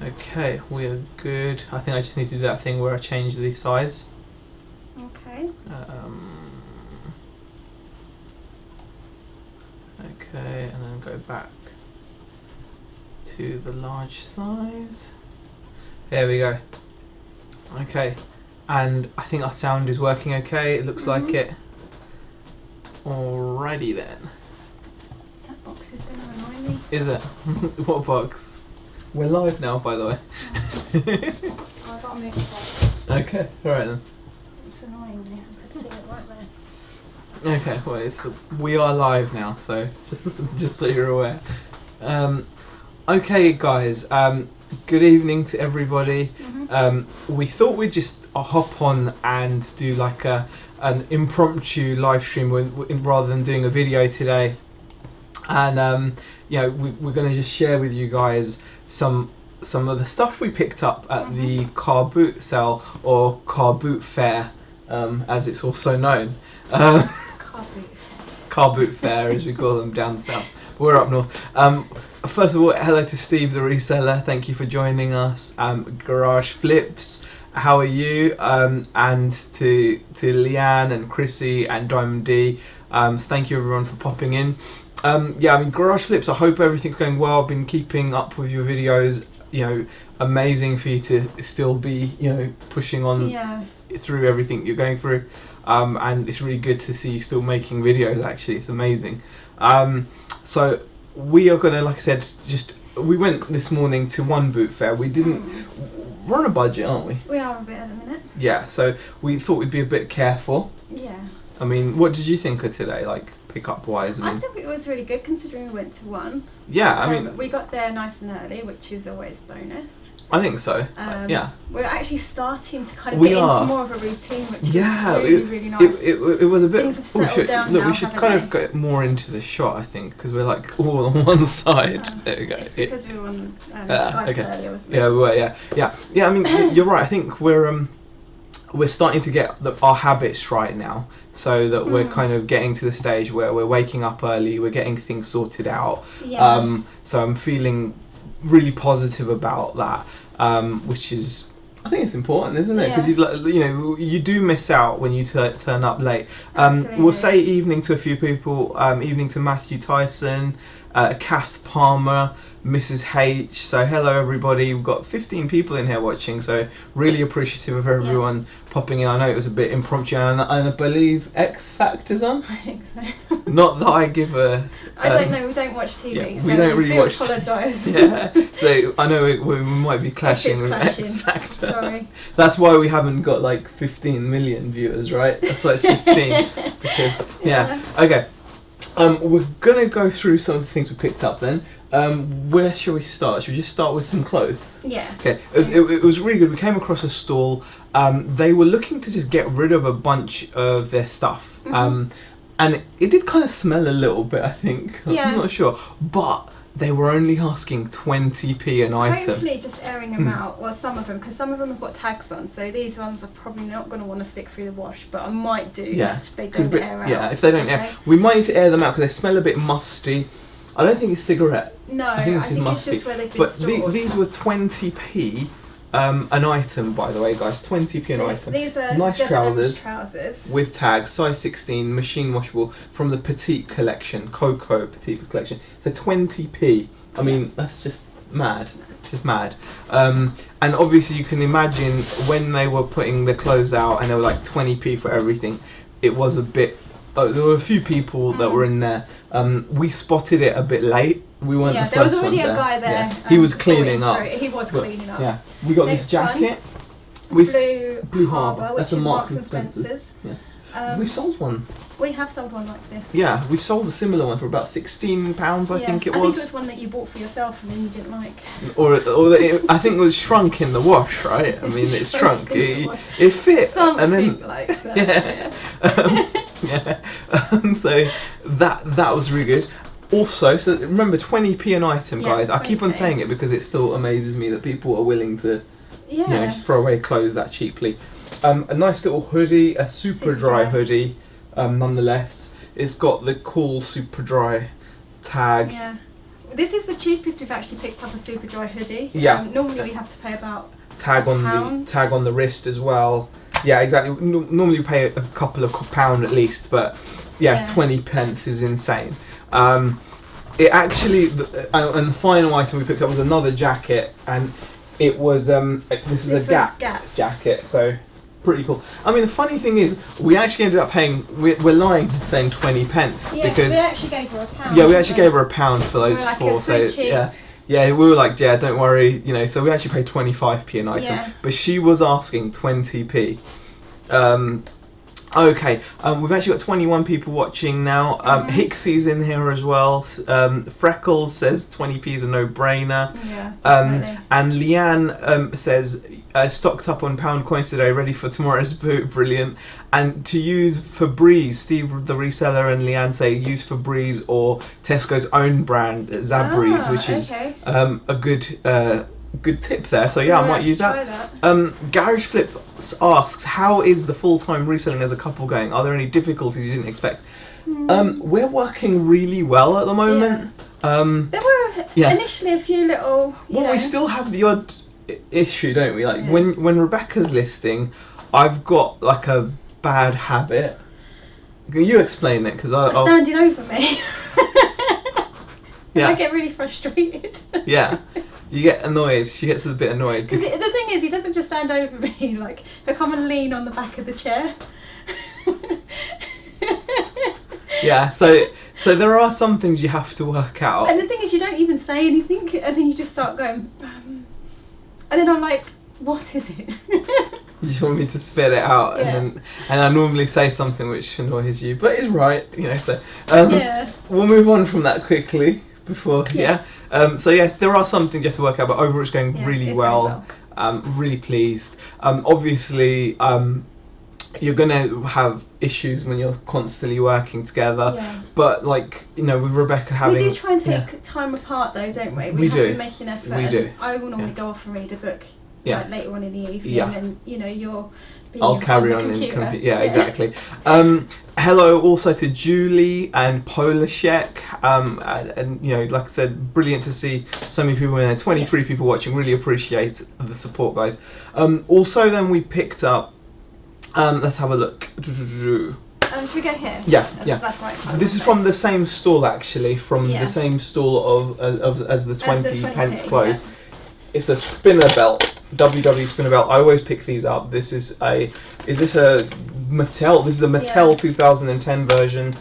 Okay, we are good. I think I just need to do that thing where I change the size. Okay. Okay, and then go back to the large size. There we go. Okay, and I think our sound is working okay. It looks like it. Alrighty then. That box is going to annoy me. Is it? What box? We're live now, by the way. Oh, I've got to move the box. Okay, alright then. It's annoying me. I could see it right there. Okay, well, we are live now, so just so you're aware. Okay, guys. Good evening to everybody. We thought we'd just hop on and do like an impromptu live stream rather than doing a video today, and we're going to just share with you guys some of the stuff we picked up at the car boot sale, or car boot fair, as it's also known. Car boot fair, as we call them down south. We're up north. First of all, hello to Steve the reseller. Thank you for joining us. Garage Flips, how are you? And to Leanne and Chrissy and Diamond D. Thank you everyone for popping in. Garage Flips, I hope everything's going well. I've been keeping up with your videos. Amazing for you to still be, pushing on through everything you're going through. And it's really good to see you still making videos, actually. It's amazing. So we are going to, like I said, we went this morning to one boot fair. We're on a budget, aren't we? We are a bit at the minute. Yeah, so we thought we'd be a bit careful. Yeah. I mean, what did you think of today, like pick-up wise? I think it was really good considering we went to one. Yeah, we got there nice and early, which is always a bonus. I think so. Yeah. We're actually starting to kind of get into more of a routine, which is really nice. It was a bit. Things have settled down now, we should kind of get more into the shot, I think, because we're like all on one side. There we go. It's because we were on Skype earlier, wasn't it? Yeah, we were. Yeah. I mean, you're right. I think we're starting to get our habits right now, so that we're kind of getting to the stage where we're waking up early, we're getting things sorted out. Yeah. So I'm feeling really positive about that, which is, I think it's important, isn't it? Because you do miss out when you turn up late. We'll say evening to a few people. Evening to Matthew Tyson, Kath Palmer, Mrs. H. So hello everybody. We've got 15 people in here watching, so really appreciative of everyone popping in. I know it was a bit impromptu, and I believe X Factor's on. I think so. Not that I give a... I don't know, we don't watch TV, so we don't really watch apologise. Yeah, so I know we might be clashing with X Factor. Sorry. That's why we haven't got like 15 million viewers, right? That's why it's 15. Because, okay. We're going to go through some of the things we picked up then. Where shall we start? Should we just start with some clothes? Yeah. Okay. It was really good. We came across a stall. They were looking to just get rid of a bunch of their stuff. And it did kind of smell a little bit, I think. Yeah. I'm not sure. But they were only asking 20p an item. Hopefully just airing them out, well some of them, because some of them have got tags on, so these ones are probably not going to want to stick through the wash, but I might do if they don't air out. Yeah, if they don't air. We might need to air them out because they smell a bit musty. I don't think it's cigarette. No, I think it's just where they've been stored. But these were 20p an item, by the way, guys. 20p an item. These are nice trousers with tags, size 16, machine washable, from the Petite collection, Coco Petite collection. So 20p. I mean, that's just mad. It's just mad. And obviously, you can imagine when they were putting the clothes out and they were like 20p for everything. It was a bit. There were a few people that were in there. We spotted it a bit late. We weren't the first ones there. There was already a guy there. He was cleaning up. He was cleaning up. Yeah, we got this jacket. Blue Harbour, which That's a is Marks and and Spencer's. Yeah. We sold one. We have sold one like this. Yeah, we sold a similar one for about £16, I think it was. I think it was one that you bought for yourself and then you didn't like. I think it was shrunk in the wash, right? I mean, it's shrunk. It fit. Something and then, like that. So that was really good. Also, so remember 20p an item, guys. I keep on saying it because it still amazes me that people are willing to just throw away clothes that cheaply. A nice little hoodie, a super dry hoodie, nonetheless. It's got the cool super dry tag. Yeah. This is the cheapest we've actually picked up a super dry hoodie. Yeah. Normally we have to pay about tag on the wrist as well. Yeah, exactly. Normally you pay a couple of £1 at least, but yeah, 20 pence is insane. It actually, and the final item we picked up was another jacket, and it was this is a Gap jacket, so pretty cool. I mean, the funny thing is, we actually ended up paying. We're lying saying 20 pence because we actually gave her £1. Yeah, we actually gave her £1 for those like, four. So cheap. yeah, we were like, yeah, don't worry, you know. So we actually paid 25p an item, but she was asking 20p. Okay, we've actually got 21 people watching now. Hixie's in here as well. Freckles says 20p is a no-brainer. Yeah, definitely. And Leanne says, stocked up on pound coins today, ready for tomorrow's boot. Brilliant. And to use Febreze, Steve the reseller and Leanne say use Febreze or Tesco's own brand, Zabrize, which is a good tip there. So yeah, I might use that. Garage Flip asks, how is the full-time reselling as a couple going? Are there any difficulties you didn't expect? We're working really well at the moment. There were initially a few little we still have the odd issue, don't we? Like when Rebecca's listing, I've got like a bad habit. You explain it, because I'll standing over me. Yeah. I get really frustrated. Yeah. You get annoyed. She gets a bit annoyed. Because the thing is, he doesn't just stand over me. Like, he'll come and lean on the back of the chair. Yeah. So there are some things you have to work out. And the thing is, you don't even say anything, and then you just start going. And then I'm like, what is it? You just want me to spit it out, and I normally say something which annoys you, but it's right, you know. So we'll move on from that quickly before so yes, there are some things you have to work out, but overall it's going really well. Really pleased. Obviously, you're gonna have issues when you're constantly working together, but like, you know, with Rebecca having, we do try and take time apart though, don't we? We do. Been making an effort. We do. I will normally go off and read a book like later on in the evening, and you know, you're I'll carry on in computer. Yeah, exactly. Hello also to Julie and Polashek, and you know, like I said, brilliant to see so many people in there. 23 people watching. Really appreciate the support, guys. Also, then we picked up. Let's have a look. Should we go here? Yeah. That's right. This is from the same stall, actually, from the same stall of as the 20 pence clothes. It's a spinner belt. WW spinner belt. I always pick these up. This is a Mattel. This is a Mattel 2010 version.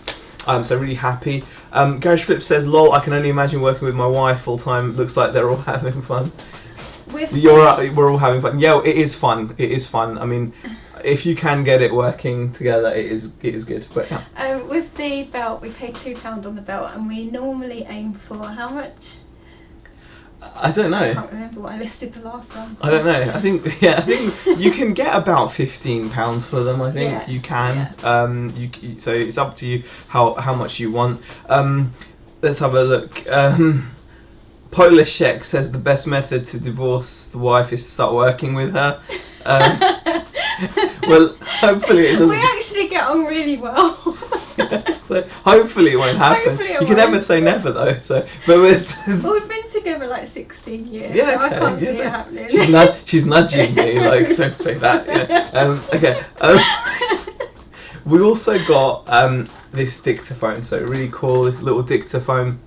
So really happy. Garage Flip says, "Lol, I can only imagine working with my wife full time. Looks like they're all having fun." We're all having fun. Yeah, it is fun. It is fun. I mean, if you can get it working together, it is good. But with the belt, we pay £2 on the belt, and we normally aim for how much? I don't know. I can't remember what I listed the last one. I don't know. I think you can get about £15 for them. I think you can. So it's up to you how much you want. Let's have a look. Polashek says the best method to divorce the wife is to start working with her. Well, hopefully it doesn't. We actually get on really well. So hopefully it won't happen. You can never say never though. So, but we've been together like 16 years. Yeah, so I can't see it happening. She's nudging me like, don't say that. Okay. We also got this dictaphone. So really cool. This little dictaphone.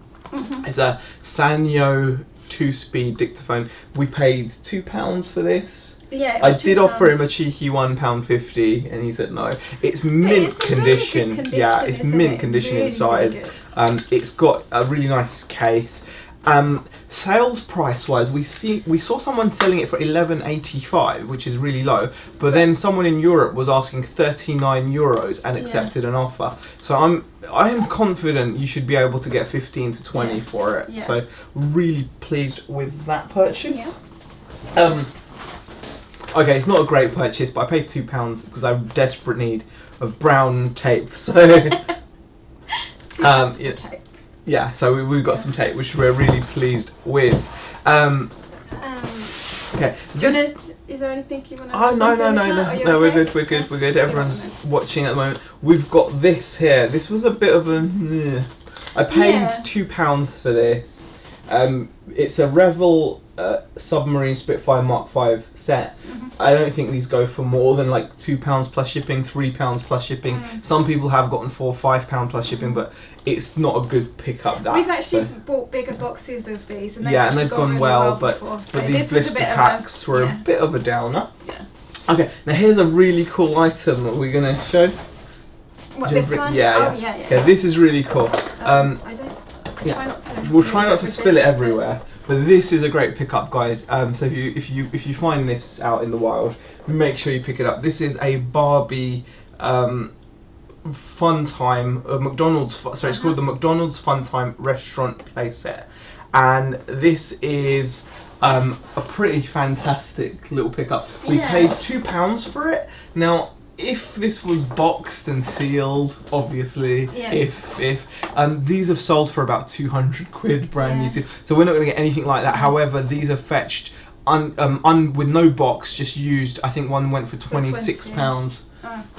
It's a Sanyo 2-speed dictaphone. We paid £2 for this. Yeah, I did offer him a cheeky £1.50, and he said no. It's mint condition. Really yeah, it's mint condition really, inside. Really it's got a really nice case. Sales price wise, we saw someone selling it for €11.85, which is really low. But then someone in Europe was asking €39 and accepted an offer. So I am confident you should be able to get 15 to 20 for it. So really pleased with that purchase. Okay, it's not a great purchase, but I paid £2 because I'm in desperate need of brown tape. So tape. Yeah, so we've got some tape, which we're really pleased with. Okay, is there anything you want to? Oh no, we're good. Everyone's watching at the moment. We've got this here. This was a bit of a. I paid £2 for this. It's a Revel Submarine Spitfire Mark V set. I don't think these go for more than like £2 plus shipping, £3 plus shipping. Some people have gotten £4 or £5 plus shipping, but it's not a good pickup. We've actually bought bigger boxes of these, and they've gone really well, before, but these blister packs were a bit of a downer. Yeah. Okay, now here's a really cool item that we're gonna show. What, this one? Yeah. Okay, this is really cool. We'll try not to spill it everywhere. But this is a great pickup, guys. So if you find this out in the wild, make sure you pick it up. This is a Barbie Fun Time McDonald's. Sorry, it's called the McDonald's Fun Time Restaurant playset, and this is a pretty fantastic little pickup. We paid £2 for it. Now, if this was boxed and sealed, obviously, if these have sold for about 200 quid brand new, so we're not going to get anything like that. However, these are fetched with no box, just used. I think one went for £26.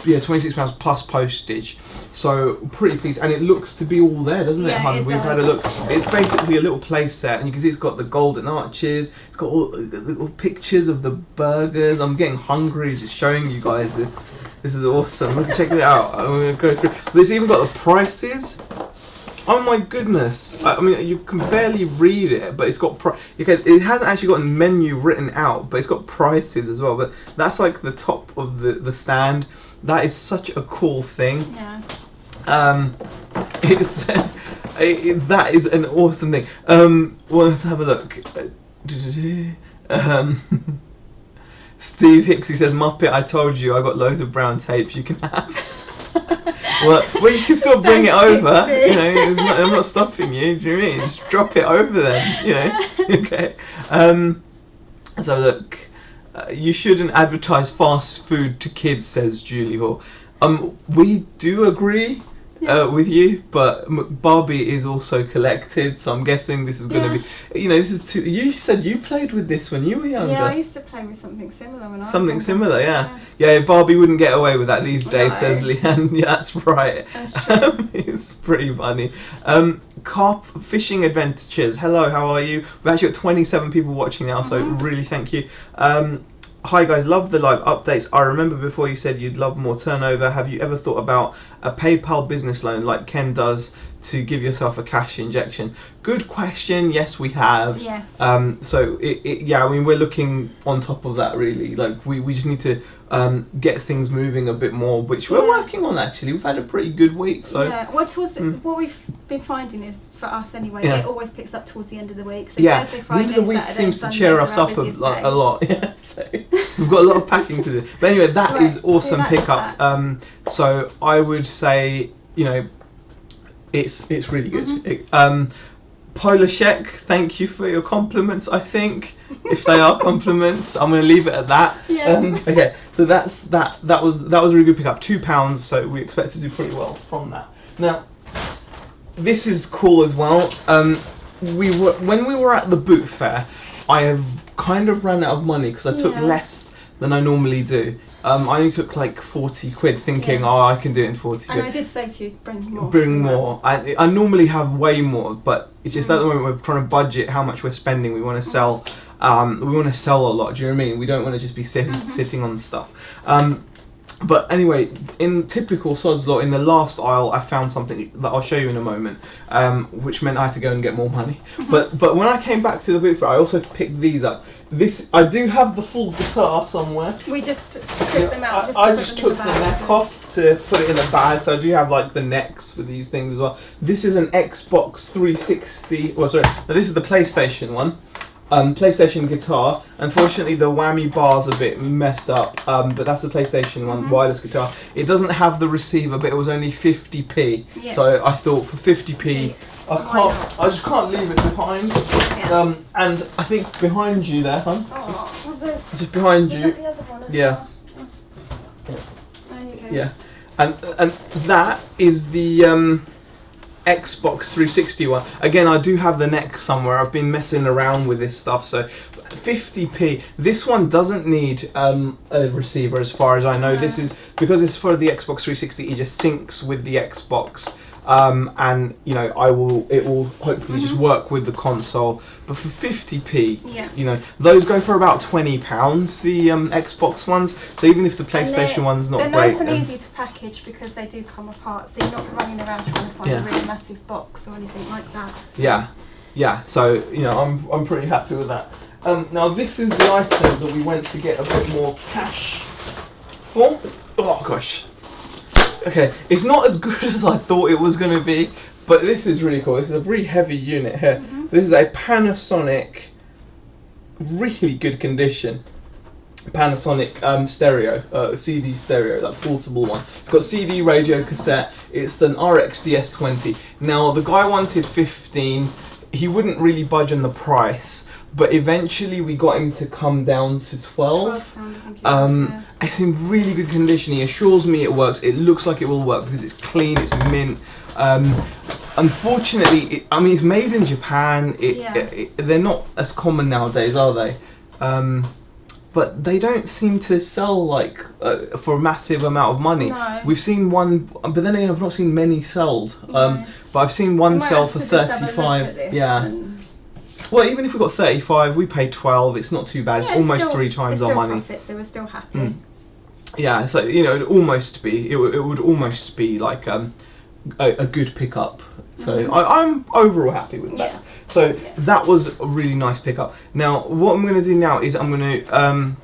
Yeah, £26 plus postage. So pretty pleased, and it looks to be all there, doesn't it, hun? We've had a look. It's basically a little play set, and you can see it's got the golden arches. It's got all the little pictures of the burgers. I'm getting hungry just showing you guys this. This is awesome. Look, check it out. I'm gonna go through. It's even got the prices. Oh my goodness! I mean, you can barely read it, but it's got it hasn't actually got a menu written out, but it's got prices as well. But that's like the top of the stand. That is such a cool thing. Yeah. That is an awesome thing. Well, let's have a look. Steve Hicks, he says, Muppet, I told you I got loads of brown tapes you can have. well, you can still bring it over. You know, I'm not stopping you. Do you know what I mean? Just drop it over then. You know. Okay. So look, you shouldn't advertise fast food to kids, says Julie Hall. We do agree with you, but Barbie is also collected, so I'm guessing this is going to be, you know, this is you said you played with this when you were younger. Yeah, I used to play with something similar when I was Something similar, yeah. Barbie wouldn't get away with that these days, says Leanne. Yeah, that's right. That's true. It's pretty funny. Carp Fishing Adventures, hello, how are you? We've actually got 27 people watching now, so really thank you. Hi guys, love the live updates. I remember before you said you'd love more turnover. Have you ever thought about a PayPal business loan like Ken does to give yourself a cash injection? Good question. Yes, we have. Yes. So I mean, we're looking on top of that really. Like we just need to get things moving a bit more, which we're working on actually. We've had a pretty good week. So what we've been finding is, for us anyway, it always picks up towards the end of the week. So Thursday, the end of the week Saturday, seems to Sundays cheer us up a lot. Yeah, so we've got a lot of packing to do. But anyway, that is awesome pickup. So I would say, you know, it's really good. Polar Shek, thank you for your compliments. I think if they are compliments, I'm going to leave it at that. Okay, so that was a really good pickup. £2, so we expect to do pretty well from that. Now, this is cool as well. When we were at the boot fair, I have kind of ran out of money because I took less than I normally do. I only took like 40 quid thinking, I can do it in 40 quid. And I did say to you, bring more. I normally have way more, but it's just at the moment we're trying to budget how much we're spending. We want to sell a lot, do you know what I mean? We don't want to just be sitting on stuff. But anyway, in typical Sod's Law, in the last aisle, I found something that I'll show you in a moment, which meant I had to go and get more money. But when I came back to the boot fair, I also picked these up. I do have the full guitar somewhere. We just took them out. I just took the neck off to put it in a bag, so I do have like the necks for these things as well. This is an Xbox 360. Well, sorry, this is the PlayStation one. PlayStation guitar. Unfortunately, the whammy bar's a bit messed up, but that's the PlayStation one, wireless guitar. It doesn't have the receiver, but it was only 50p. Yes. So I thought for 50p, I just can't leave it behind. And I think behind you there, hon. Oh, was it? Just behind you. That the other one as well? There you go. Yeah, and that is the Xbox 360 one. Again, I do have the neck somewhere. I've been messing around with this stuff. So 50p. This one doesn't need a receiver as far as I know. This is because it's for the Xbox 360. It just syncs with the Xbox and you know it will hopefully just work with the console. But for 50p, you know, those go for about £20, the Xbox ones. So even if the PlayStation one's not they're great, nice and easy to package because they do come apart, so you're not running around trying to find a really massive box or anything like that. So. Yeah. So you know, I'm pretty happy with that. Now this is the item that we went to get a bit more cash for. Oh gosh. Okay, it's not as good as I thought it was going to be, but this is really cool. This is a really heavy unit here. This is a Panasonic, really good condition, Panasonic stereo, CD stereo, that portable one. It's got CD, radio, cassette. It's an RX DS20. Now, the guy wanted 15. He wouldn't really budge on the price, but eventually we got him to come down to 12. It's in really good condition. He assures me it works. It looks like it will work because it's clean, it's mint. Unfortunately, it's made in Japan. They're not as common nowadays, are they? But they don't seem to sell like for a massive amount of money. No. We've seen one, but then again, I've not seen many sold. But I've seen one sell for 35. Well, even if we got 35, we paid 12. It's not too bad. It's almost 3 times our money. Profit, so we're still happy. Yeah, so you know, it would almost be like a good pickup. So I'm overall happy with that. So that was a really nice pickup. Now, what I'm going to do now is I'm going to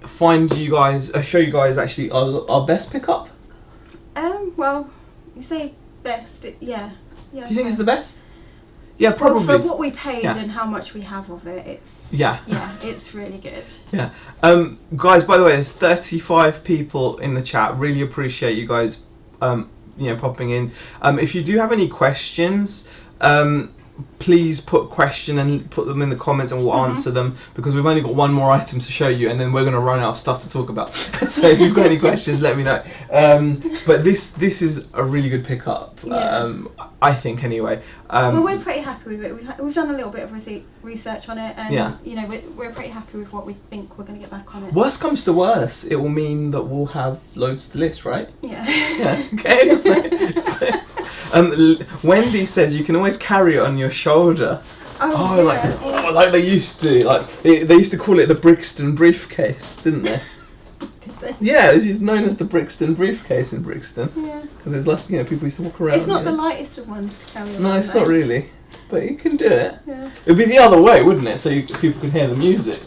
find you guys, show you guys actually our best pickup. Well, you say best, yeah. Do you think it's the best? Yeah, probably. Well, for what we paid and how much we have of it, it's it's really good. Yeah, guys. By the way, there's 35 people in the chat. Really appreciate you guys, popping in. If you do have any questions, please put question and put them in the comments and we'll answer them, because we've only got one more item to show you and then we're going to run out of stuff to talk about. So if you've got any questions, let me know. But this is a really good pickup, I think anyway. Well, we're pretty happy with it. We've done a little bit of research on it, and you know, we're pretty happy with what we think we're going to get back on it. Worst comes to worst, it will mean that we'll have loads to list, right? Yeah. Yeah. Okay. Wendy says you can always carry it on your shoulder. Like they used to. Like they used to call it the Brixton briefcase, didn't they? Did they? Yeah, it's known as the Brixton briefcase in Brixton. Yeah. Because it's like, people used to walk around. It's not the lightest of ones to carry on. No, it's not really. But you can do it. Yeah. It would be the other way, wouldn't it? So people can hear the music.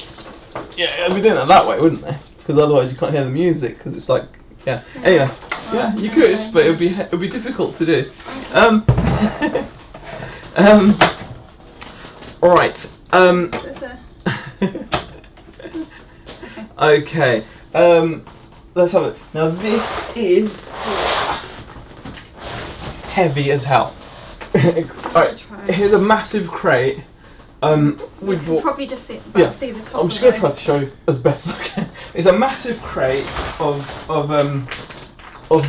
Yeah, it'd be doing it that way, wouldn't they? Because otherwise you can't hear the music. Because it's like, Anyway, you could, but it'd be difficult to do. All right. Okay. Let's have it. Now this is heavy as hell. Alright, here's a massive crate. We can probably just see the top. I'm just going to try to show as best as I can. It's a massive crate of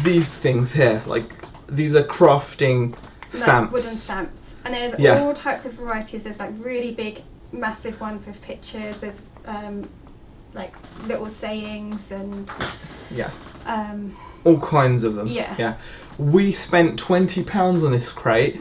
these things here. Like, these are crafting stamps. Wooden stamps. And there's all types of varieties. There's like really big, massive ones with pictures. There's like little sayings and all kinds of them. Yeah. We spent £20 on this crate.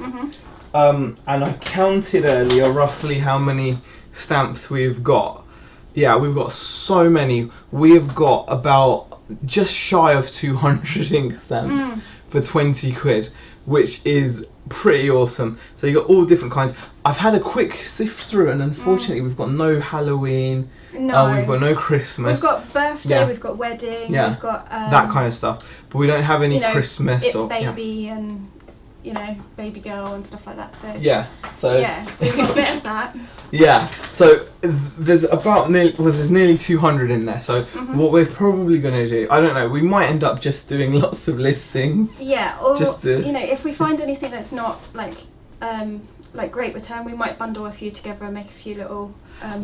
And I counted earlier roughly how many stamps we've got. Yeah, we've got so many. We've got about just shy of 200 ink stamps for 20 quid, which is pretty awesome. So you got all different kinds. I've had a quick sift through, and unfortunately we've got no Halloween. No. We've got no Christmas. We've got birthday, we've got wedding, we've got that kind of stuff. But we don't have any Christmas it's or baby and baby girl and stuff like that. So so we've got a bit of that. Yeah. So there's there's nearly 200 in there. So what we're probably gonna do, I don't know. We might end up just doing lots of listings. Yeah. Or if we find anything that's not like great return, we might bundle a few together and make a few little. I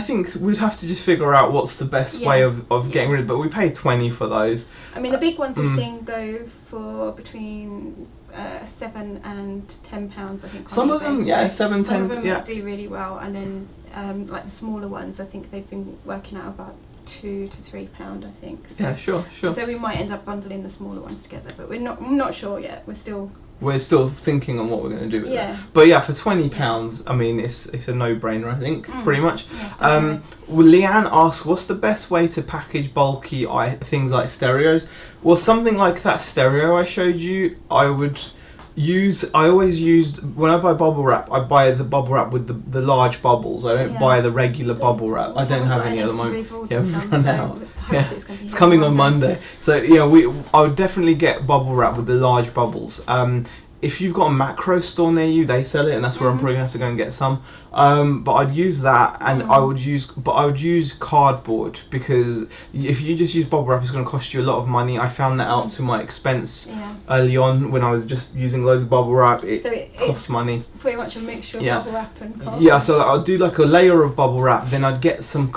think we'd have to just figure out what's the best way of getting rid of it. But we paid 20 for those. I mean, the big ones we've seen go for between £7 and £10, I think. Some of them, 7, 10, some of them do really well, and then like the smaller ones, I think they've been working out about £2 to £3, I think. So, yeah, sure. So we might end up bundling the smaller ones together, but we're not sure yet. We're still thinking on what we're going to do with it. Yeah. But yeah, for £20, I mean, it's a no-brainer, I think, pretty much. Yeah, Well, Leanne asks, what's the best way to package bulky things like stereos? Well, something like that stereo I showed you, I always used, when I buy bubble wrap, I buy the bubble wrap with the large bubbles. I don't buy the regular bubble wrap. I don't have any at the moment. Yeah, we've run out. Yeah. It's coming on Monday. So, I would definitely get bubble wrap with the large bubbles. If you've got a macro store near you, they sell it, and that's where I'm probably gonna have to go and get some. But I'd use that, and I would use cardboard, because if you just use bubble wrap, it's gonna cost you a lot of money. I found that out to my expense early on when I was just using loads of bubble wrap. It costs money. Pretty much a mixture of bubble wrap and cardboard. Yeah, so I'll do like a layer of bubble wrap, then I'd get some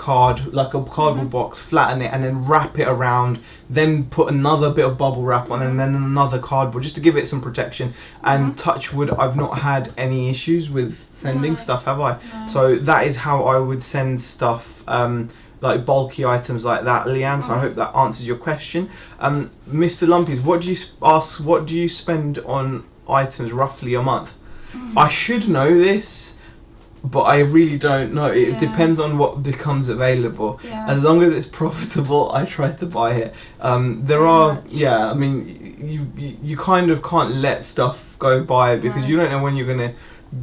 like a cardboard box, flatten it, and then wrap it around, then put another bit of bubble wrap on, and then another cardboard, just to give it some protection. And touch wood, I've not had any issues with sending stuff, have I? No. So that is how I would send stuff, like bulky items like that, Leanne. So I hope that answers your question. Mr. Lumpies, what do you spend on items roughly a month? I should know this, but I really don't know. It depends on what becomes available. As long as it's profitable, I try to buy it. I mean, you kind of can't let stuff go by, because you don't know when you're going to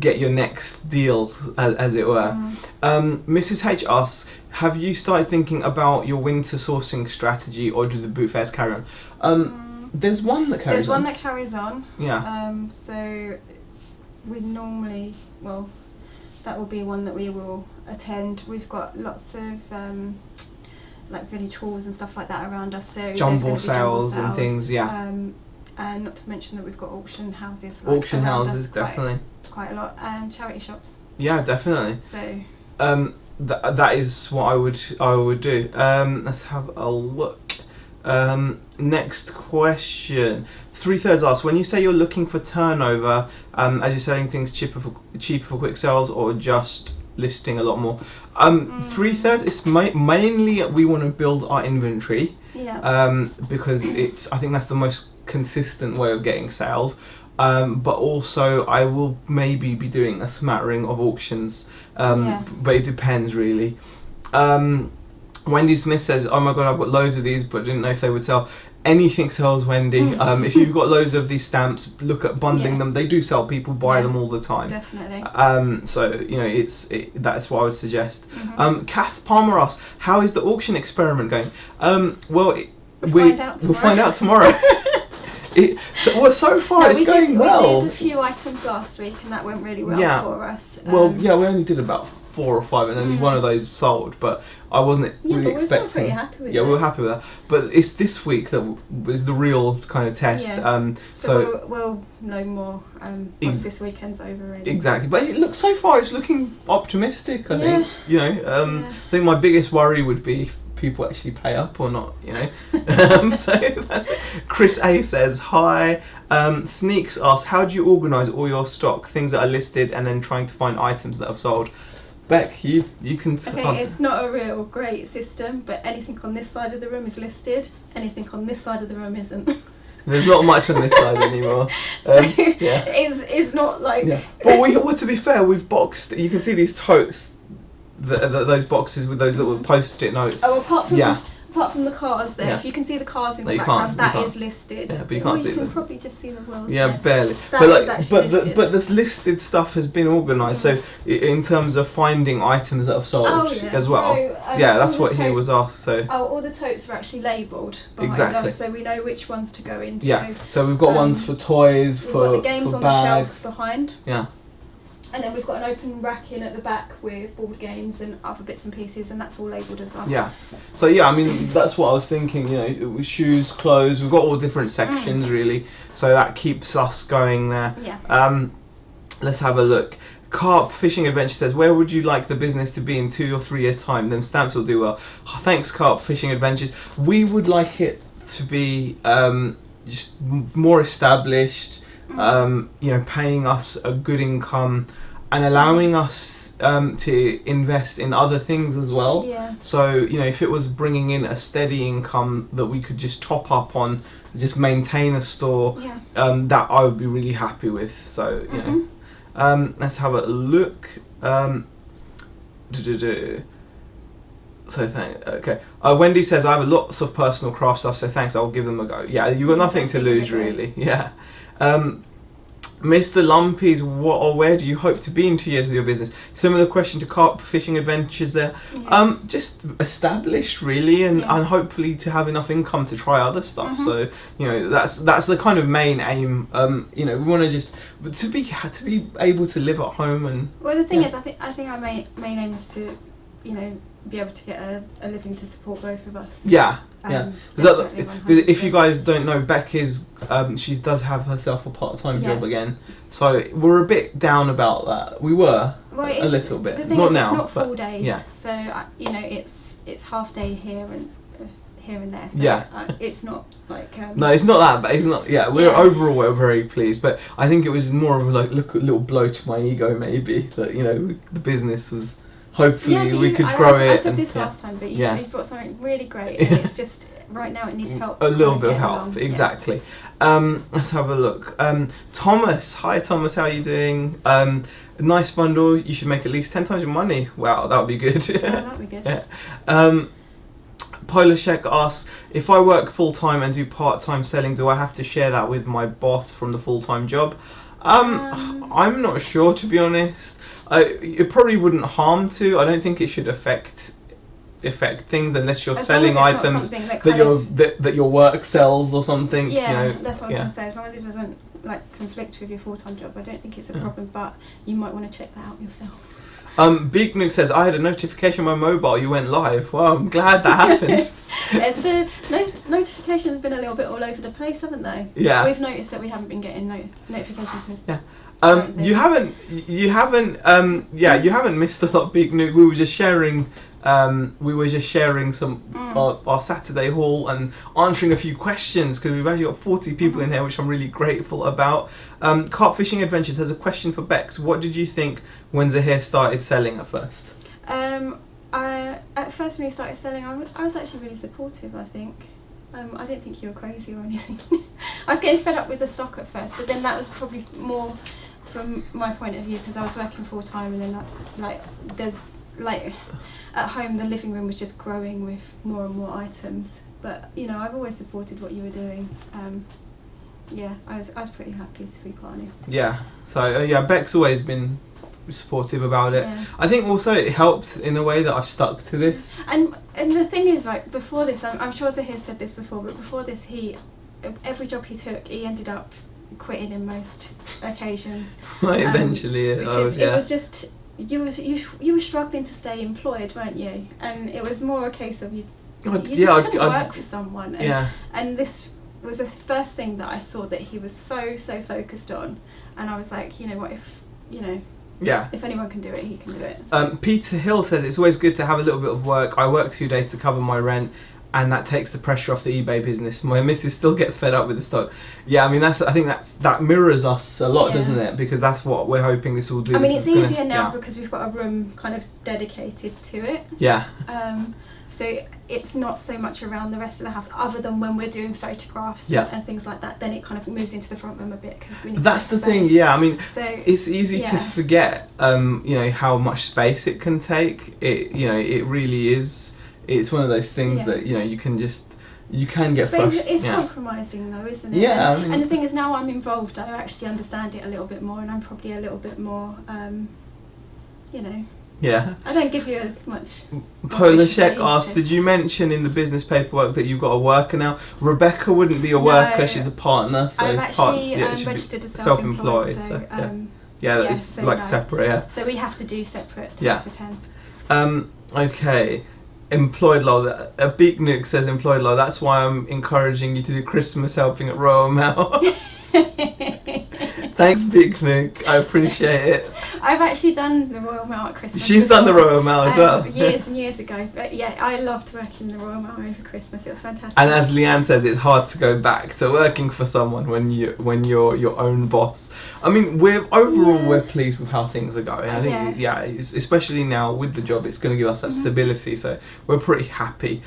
get your next deal, as it were. Mrs. H asks, have you started thinking about your winter sourcing strategy, or do the boot fairs carry on? There's one that carries on. There's one that carries on. Yeah. So we normally, that will be one that we will attend. We've got lots of like village halls and stuff like that around us. So jumble sales and things, and not to mention that we've got auction houses. Auction houses, definitely. Quite a lot, and charity shops. Yeah, definitely. So. That is what I would do. Let's have a look. Next question. 3/3 asks, when you say you're looking for turnover, as you're selling things cheaper for quick sales, or just listing a lot more? 3/3 is mainly we want to build our inventory. Yeah. Because I think that's the most consistent way of getting sales. But also I will maybe be doing a smattering of auctions. But it depends really. Wendy Smith says, oh my god, I've got loads of these, but didn't know if they would sell. Anything sells, Wendy. If you've got loads of these stamps, look at bundling them. They do sell. People buy them all the time. Definitely. So that's what I would suggest. Kath Palmer asks, how is the auction experiment going? We'll find out tomorrow. So far it's going well. We did a few items last week, and that went really well for us. We only did about 4 or 5, and only one of those sold, but I wasn't really expecting. We're still pretty happy with it. Yeah, we were happy with that. But it's this week that was the real kind of test. So we'll know more once this weekend's over. Really. Exactly, but so far it's looking optimistic. I think. I think my biggest worry would be if people actually pay up or not. So that's it. Chris A says hi. Sneaks asks, how do you organise all your stock, things that are listed, and then trying to find items that have sold? Beck, you can answer. It's not a real great system, but anything on this side of the room is listed, anything on this side of the room isn't. There's not much on this side anymore. It's not like... Yeah. But to be fair, we've boxed... You can see these totes, those boxes with those little post-it notes. Oh, apart from the cars there, if you can see the cars in the background, that is listed. Yeah, but you can't see them. You can probably just see the wheels. Yeah, there. barely. But this listed stuff has been organised. So in terms of finding items that have sold as well. That's what he was asked. So. All the totes are actually labelled behind us, so we know which ones to go into. Yeah. So we've got ones for toys, for the games for on bags. the shelves behind. Yeah. And then we've got an open rack in at the back with board games and other bits and pieces, and that's all labelled as well. Yeah. So I mean, that's what I was thinking. With shoes, clothes, we've got all different sections really. So that keeps us going there. Yeah. Let's have a look. Carp Fishing Adventure says, where would you like the business to be in 2 or 3 years' time? Them stamps will do well. Oh, thanks, Carp Fishing Adventures. We would like it to be just more established. Paying us a good income and allowing us to invest in other things as well. Yeah. So, you know, if it was bringing in a steady income that we could just top up on, just maintain a store, that I would be really happy with. So, you know, let's have a look. So okay. Wendy says, I have lots of personal craft stuff, so thanks, I'll give them a go. Yeah, you've got nothing to lose, really. Yeah. Mr. Lumpy's, what or where do you hope to be in 2 years with your business? Similar question to carp fishing adventures there. Yeah. Just established, really, and hopefully to have enough income to try other stuff. So, you know, that's the kind of main aim. You know, we want to just to be able to live at home and. Well, the thing is, I think our main aim is to, you know, be able to get a living to support both of us. Yeah. Yeah, because if you guys don't know, Beck is she does have herself a part-time job again, so we're a bit down about that. We were a little bit. The thing not is, now, it's not full days. Yeah. So you know, it's half day here and there. So it's not like. No, it's not that, but it's not. Yeah, overall we're very pleased, but I think it was more of like a little blow to my ego, maybe, that, you know, the business was. Hopefully we could grow it. I said this last time, but you've brought something really great. And it's just right now it needs help. A little bit of help, exactly. Let's have a look. Thomas, hi Thomas, how are you doing? Nice bundle. You should make at least 10 times your money. Wow, that would be good. That would be good. Polashek asks, if I work full time and do part time selling, do I have to share that with my boss from the full time job? I'm not sure, to be honest. It probably wouldn't harm to. I don't think it should affect things unless you're selling items that your work sells or something. Yeah, you know, that's what I was going to say. As long as it doesn't like conflict with your full-time job, I don't think it's a problem. But you might want to check that out yourself. Big Nuke says, I had a notification on my mobile. You went live. Well, I'm glad that happened. The notifications have been a little bit all over the place, haven't they? Yeah. We've noticed that we haven't been getting notifications since. Yeah. You haven't missed a lot, Big Nuke. We were just sharing some our Saturday haul and answering a few questions, because we've actually got 40 people in here, which I'm really grateful about. Carp Fishing Adventures has a question for Bex. What did you think when Zahir started selling at first? At first when he started selling, I was actually really supportive, I think. I didn't think you were crazy or anything. I was getting fed up with the stock at first, but then that was probably more from my point of view, because I was working full time, and then at home the living room was just growing with more and more items. But you know, I've always supported what you were doing. I was pretty happy, to be quite honest. Yeah. So Beck's always been supportive about it. Yeah. I think also it helps in a way that I've stuck to this. And the thing is, like, before this, I'm sure Zahir said this before, but before this, every job he took, he ended up quitting in most occasions. Eventually, because it was just you were struggling to stay employed, weren't you? And it was more a case of you just couldn't work for someone. And this was the first thing that I saw that he was so focused on, and I was like, you know what, if anyone can do it, he can do it. So. Peter Hill says, it's always good to have a little bit of work. I work 2 days to cover my rent, and that takes the pressure off the eBay business. My missus still gets fed up with the stock. Yeah, I mean, I think that mirrors us a lot, doesn't it? Because that's what we're hoping this will do. I mean, it's easier now because we've got a room kind of dedicated to it. Yeah. So it's not so much around the rest of the house, other than when we're doing photographs and things like that. Then it kind of moves into the front room a bit, because we need. That's the thing. Yeah, I mean, it's easy to forget. How much space it can take. It really is. It's one of those things that you can get frustrated. It's compromising though, isn't it? Yeah. And the thing is, now I'm involved, I actually understand it a little bit more, and I'm probably a little bit more, Yeah. I don't give you as much. Polashek asked, did you mention in the business paperwork that you've got a worker now? Rebecca wouldn't be a worker, she's a partner. So I'm actually registered as self-employed. It's separate, yeah. So we have to do separate tax returns. Okay. Employed law. A Big Nuke says employed law. That's why I'm encouraging you to do Christmas helping at Royal Mail. Thanks, Big Nuke. I appreciate it. I've actually done the Royal Mail at Christmas. She's done the Royal Mail as well. Years and years ago. But yeah, I loved working the Royal Mail over Christmas. It was fantastic. And as Leanne says, it's hard to go back to working for someone when you're your own boss. I mean, we're pleased with how things are going. I think it's, especially now with the job, it's going to give us that stability. So we're pretty happy.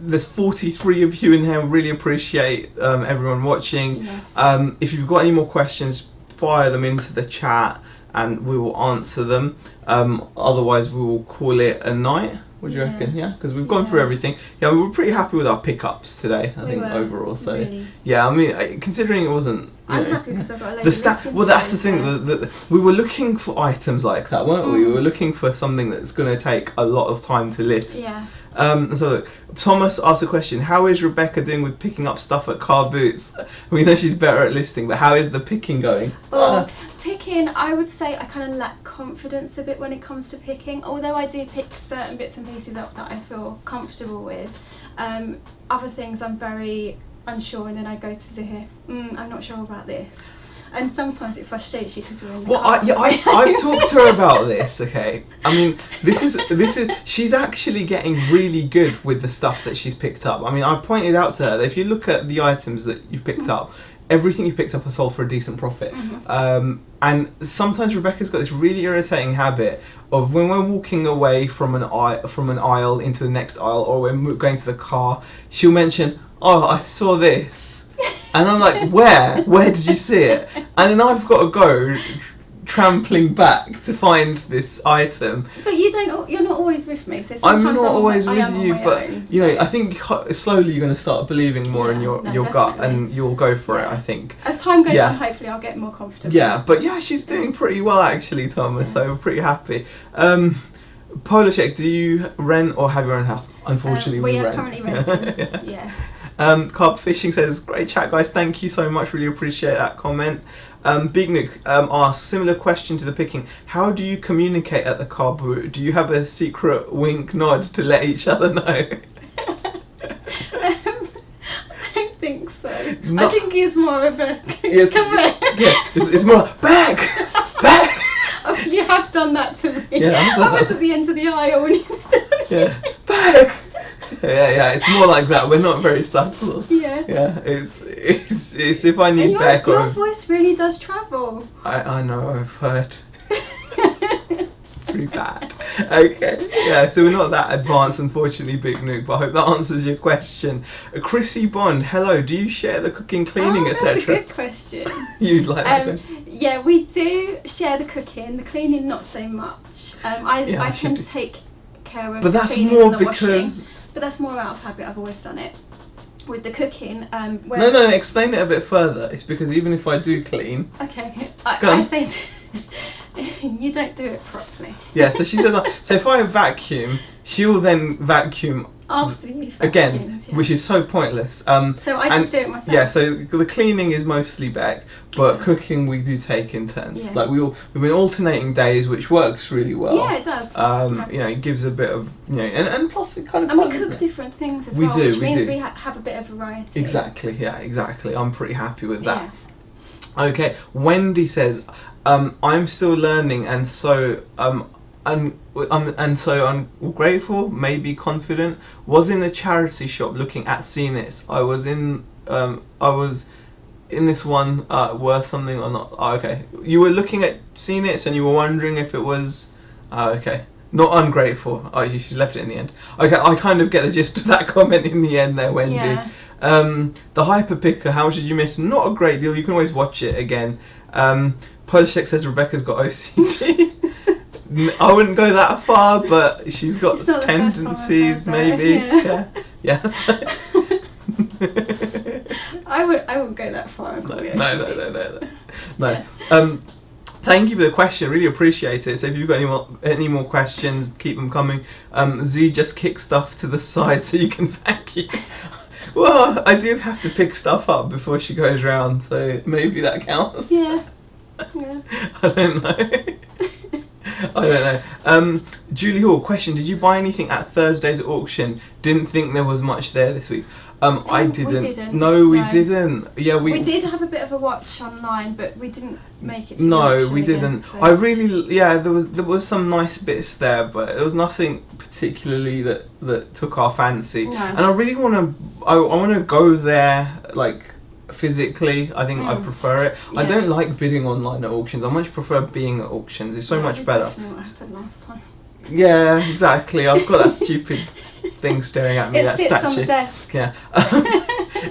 There's 43 of you in here. Really appreciate everyone watching. Yes. If you've got any more questions, fire them into the chat and we will answer them. Otherwise, we will call it a night. What do you reckon? Yeah, because we've gone through everything. Yeah, we were pretty happy with our pickups today. I think overall. So yeah, I mean, considering it wasn't. I'm happy because I've got a load of well, that's the thing. We were looking for items like that, weren't we? We were looking for something that's going to take a lot of time to list. Yeah. So Thomas asked a question: how is Rebecca doing with picking up stuff at car boots? We know she's better at listing, but how is the picking going? Picking, I would say I kind of lack confidence a bit when it comes to picking, although I do pick certain bits and pieces up that I feel comfortable with. Other things I'm very unsure, and then I go to Zuhir, I'm not sure about this. And sometimes it frustrates you because we're in the car. I've talked to her about this, okay? I mean, this is she's actually getting really good with the stuff that she's picked up. I mean, I pointed out to her that if you look at the items that you've picked up, everything you've picked up is sold for a decent profit. And sometimes Rebecca's got this really irritating habit of when we're walking away from an aisle into the next aisle, or we're going to the car, she'll mention, "Oh, I saw this." And I'm like, where did you see it? And then I've got to go trampling back to find this item. But you're not always with me, so I'm sometimes not always with you, but own, you know, I think slowly you're going to start believing more in your gut, and you'll go for it, I think. As time goes on, hopefully I'll get more comfortable. Yeah, but she's doing pretty well actually, Thomas, so we're pretty happy. Polashek, do you rent or have your own house? Unfortunately, we are rent. currently renting. Yeah. Carp Fishing says, great chat guys, thank you so much, really appreciate that comment. Big Nick asks, similar question to the picking, how do you communicate at the car boot? Do you have a secret wink nod to let each other know? I don't think so. No. I think it's more of a it's more like, back. Oh, you have done that to me. Yeah, I was at the end of the aisle when you was doing it. Back. Yeah, it's more like that. We're not very subtle. Yeah, it's if I need back your voice really does travel. I know, I've heard. It's really bad. Okay, yeah, so we're not that advanced, unfortunately, Big Nuke, but I hope that answers your question. Chrissy Bond, hello, do you share the cooking, cleaning, etc.? That's a good question. You'd like that question? Yeah, we do share the cooking, the cleaning not so much. I tend to take care of the cleaning and the washing. But that's more out of habit. I've always done it. With the cooking, no, explain it a bit further. It's because even if I do clean... Okay, I say you don't do it properly. Yeah, so she says, so if I vacuum, she'll then vacuum after you again, which is so pointless. So I just do it myself. Yeah, so the cleaning is mostly Beck, but cooking we do take in turns. Yeah. Like we've been alternating days, which works really well. Yeah, it does. You know, it gives a bit of and plus it kind of. And fun, we cook different things as we well, do, which means we have a bit of variety. Exactly. Yeah, exactly. I'm pretty happy with that. Yeah. Okay, Wendy says, I'm still learning, and so I'm so ungrateful, maybe confident. Was in a charity shop looking at CNITs. I was in this one worth something or not. Oh, okay, you were looking at CNITs and you were wondering if it was. Okay, not ungrateful. Oh, you left it in the end. Okay, I kind of get the gist of that comment in the end there, Wendy. Yeah. The Hyper Picker, how much did you miss? Not a great deal. You can always watch it again. Polishek says Rebecca's got OCD. I wouldn't go that far, but she's got tendencies, maybe. Yeah. So. I wouldn't go that far. No. Yeah. Thank you for the question. Really appreciate it. So if you've got any more questions, keep them coming. Z just kick stuff to the side so you can vacuum. Well, I do have to pick stuff up before she goes round, so maybe that counts. Yeah. I don't know. Julie Hall, question, did you buy anything at Thursday's auction? Didn't think there was much there this week. I We didn't. didn't. No, we No. didn't. Yeah, We did have a bit of a watch online, but we didn't make it to the No, auction we again, didn't. so- I really, there was some nice bits there, but there was nothing particularly that took our fancy. No. And I really want to, I want to go there like physically. I think I prefer it. I Yeah. don't like bidding online at auctions. I much prefer being at auctions. It's so Yeah, much we better. both know what happened last time. Yeah, exactly. I've got that stupid thing staring at me. It that sits statue. on the desk. Yeah.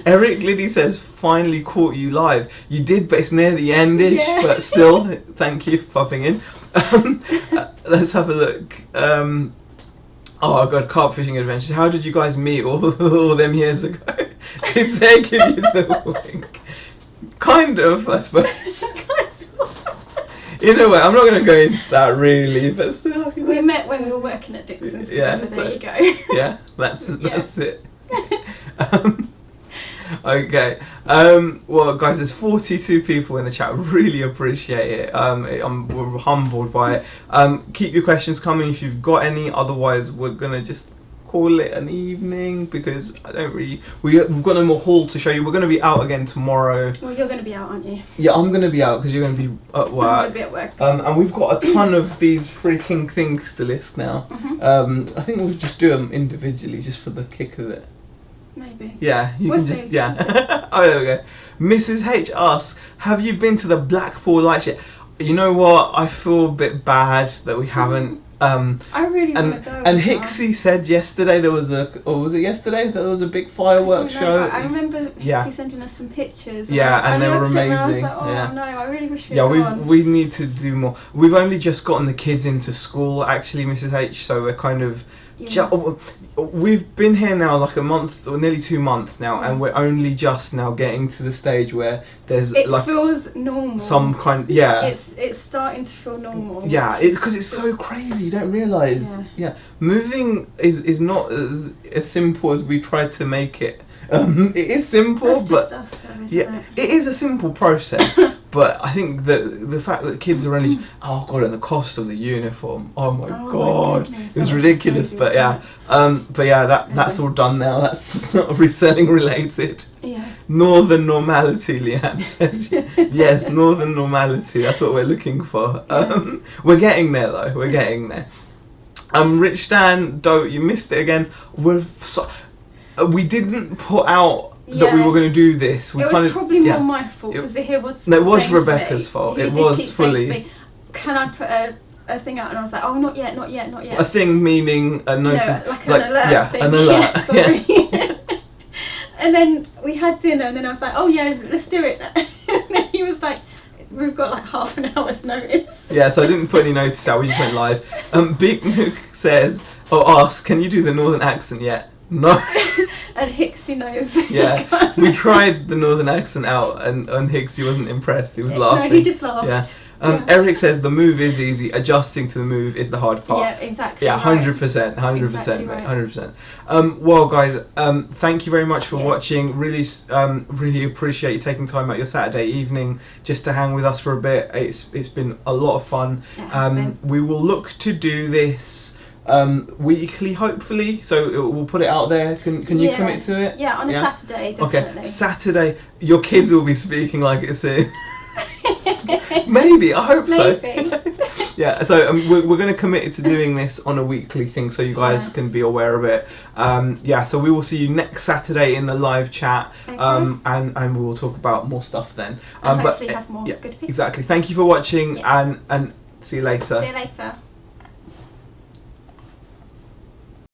Eric Liddy says, finally caught you live. You did, but it's near the end-ish, Yeah. but still, thank you for popping in. Let's have a look. Oh god, carp fishing adventures. How did you guys meet all them years ago? Did Zay give you the link? Kind of, I suppose. In a way, I'm not going to go into that really, but still. We met when we were working at Dixon's Yeah, together, so- there you go. Yeah, that's it. Okay. Well, guys, there's 42 people in the chat. Really appreciate it. We're humbled by it. Keep your questions coming if you've got any. Otherwise, we're gonna just call it an evening because I don't really. We've got no more haul to show you. We're gonna be out again tomorrow. Well, you're going to be out, aren't you? Yeah, I'm gonna be out because you're gonna be at I'm work. going to be at work. And we've got a ton of these freaking things to list now. I think we'll just do them individually just for the kick of it. Maybe. Yeah, you We'll can see. just, yeah. Oh, there we go. Mrs. H asks, have you been to the Blackpool Lights yet? You know what? I feel a bit bad that we haven't. I really want to go. And Hixie said yesterday there was or was it yesterday there was a big fireworks show? I remember yeah. Hixie sending us some pictures. Yeah, and they were looked at them and amazing. I was like, oh Yeah. no, I really wish we'd Yeah, gone. we need to do more. We've only just gotten the kids into school, actually, Mrs. H. So we're kind of. Yeah. We've been here now like a month or nearly 2 months now, and Yes. we're only just now getting to the stage where there's It like feels normal. some kind. Yeah. It's starting to feel normal. Yeah, which it's is because it's just- so crazy. You don't realise. Yeah. Yeah, moving is not as simple as we tried to make it. It is simple, That's but just us, though, isn't yeah, it? it is a simple process. But I think that the fact that kids are only and the cost of the uniform. Oh my Oh my god, goodness, it was that was ridiculous. crazy, But yeah, that's all done now. That's not reselling related. Yeah. Northern normality, Leanne says. Yes, northern normality. That's what we're looking for. Yes. We're getting there though. We're getting there. Rich Stan, you missed it again. We didn't put out that we Yeah. were going to do this. We It kind was of, probably yeah. more my fault because it was. No, it was saying to Rebecca's me- fault. he It did was keep saying to fully- me, can I put a thing out? And I was like, oh, not yet, not yet, not yet. A thing meaning a No, notice. like an alert yeah, thing. an alert. Yeah, sorry. And then we had dinner, and then I was like, oh yeah, let's do it. And then he was like, we've got like half an hour's notice. Yeah, so I didn't put any notice out. We just went live. Big Nook says, asks, can you do the northern accent yet? No. And Hixie knows. Yeah, we tried the northern accent out, and Higgsy wasn't impressed. He was laughing. No, he just laughed. Yeah. Yeah. Eric says the move is easy. Adjusting to the move is the hard part. Yeah, exactly. Yeah, right. 100%, 100%, Exactly mate, right. 100%. Well, guys, thank you very much for Yes. watching. Really, really appreciate you taking time out your Saturday evening just to hang with us for a bit. It's been a lot of fun. It has been. We will look to do this weekly, hopefully. So we'll put it out there. Can you Yeah. commit to it? Yeah, on a Yeah? Saturday, definitely. Okay, Saturday. Your kids will be speaking like it's in. Maybe, I hope so. Maybe. Yeah, so we're going to commit to doing this on a weekly thing so you guys Yeah. can be aware of it. Yeah, so we will see you next Saturday in the live chat, Okay. and we will talk about more stuff then. And But hopefully have more yeah, good pictures. exactly. Thank you for watching, Yeah. and see you later. See you later.